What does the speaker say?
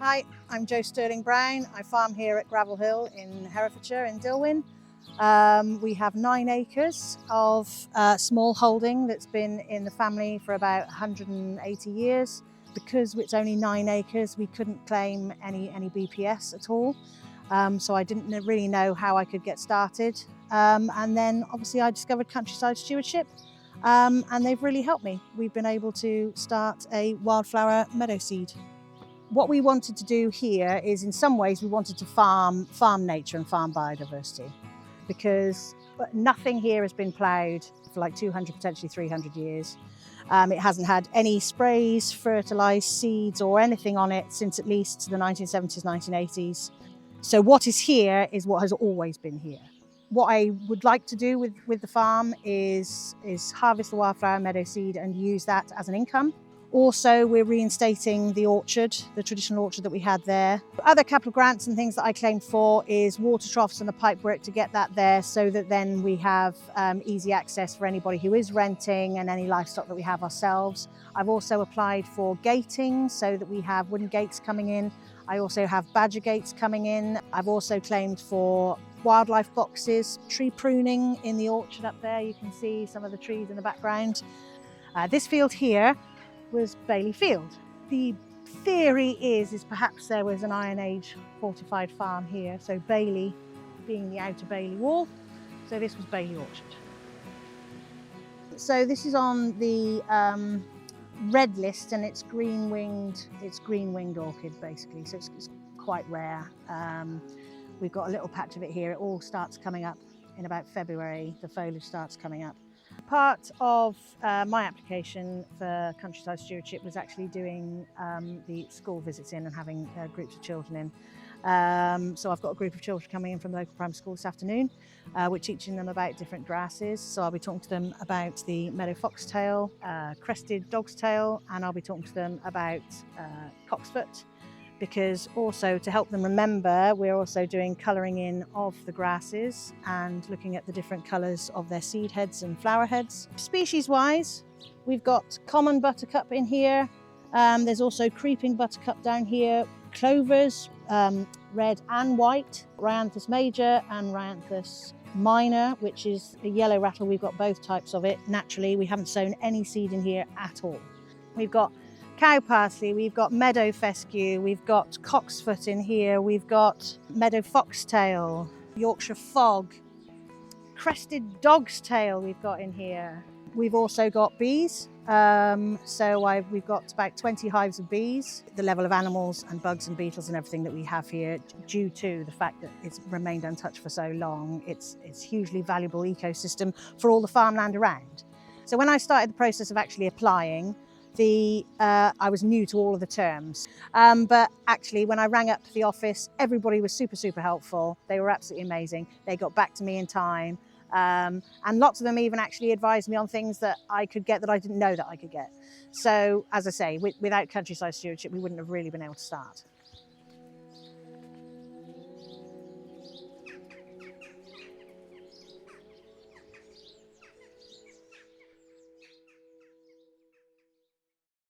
Hi, I'm Jo Sterling Brown. I farm here at Gravel Hill in Herefordshire in Dilwyn. We have 9 acres of small holding that's been in the family for about 180 years. Because it's only 9 acres, we couldn't claim any BPS at all. So I didn't really know how I could get started. And then obviously I discovered Countryside Stewardship and they've really helped me. We've been able to start a wildflower meadow seed. What we wanted to do here is, in some ways, we wanted to farm nature and farm biodiversity, because nothing here has been ploughed for like 200, potentially 300 years. It hasn't had any sprays, fertilised seeds or anything on it since at least the 1970s, 1980s. So what is here is what has always been here. What I would like to do with the farm is harvest the wildflower meadow seed and use that as an income. Also, we're reinstating the orchard, the traditional orchard that we had there. Other capital grants and things that I claimed for is water troughs and a pipework to get that there, so that then we have easy access for anybody who is renting and any livestock that we have ourselves. I've also applied for gating so that we have wooden gates coming in. I also have badger gates coming in. I've also claimed for wildlife boxes, tree pruning in the orchard up there. You can see some of the trees in the background. This field here was Bailey Field. The theory is perhaps there was an Iron Age fortified farm here, so Bailey being the outer Bailey wall, so this was Bailey Orchard. So this is on the red list, and it's green-winged orchid basically, so it's quite rare. We've got a little patch of it here. It all starts coming up in about February. The foliage starts coming up. Part of my application for Countryside Stewardship was actually doing the school visits in and having groups of children in. So I've got a group of children coming in from the local primary school this afternoon. We're teaching them about different grasses. So I'll be talking to them about the meadow foxtail, crested dog's tail, and I'll be talking to them about cocksfoot. Because also, to help them remember, we're also doing colouring in of the grasses and looking at the different colours of their seed heads and flower heads. Species-wise, we've got common buttercup in here. There's also creeping buttercup down here, clovers, red and white, Ryanthus major and Ryanthus minor, which is a yellow rattle. We've got both types of it naturally. We haven't sown any seed in here at all. We've got cow parsley, we've got meadow fescue, we've got cocksfoot in here, we've got meadow foxtail, Yorkshire fog, crested dog's tail we've got in here. We've also got bees, we've got about 20 hives of bees. The level of animals and bugs and beetles and everything that we have here, due to the fact that it's remained untouched for so long, it's hugely valuable ecosystem for all the farmland around. So when I started the process of actually applying, I was new to all of the terms, but actually when I rang up the office, everybody was super helpful. They were absolutely amazing. They got back to me in time, and lots of them even actually advised me on things that I could get that I didn't know that I could get. So as I say, without Countryside Stewardship, we wouldn't have really been able to start.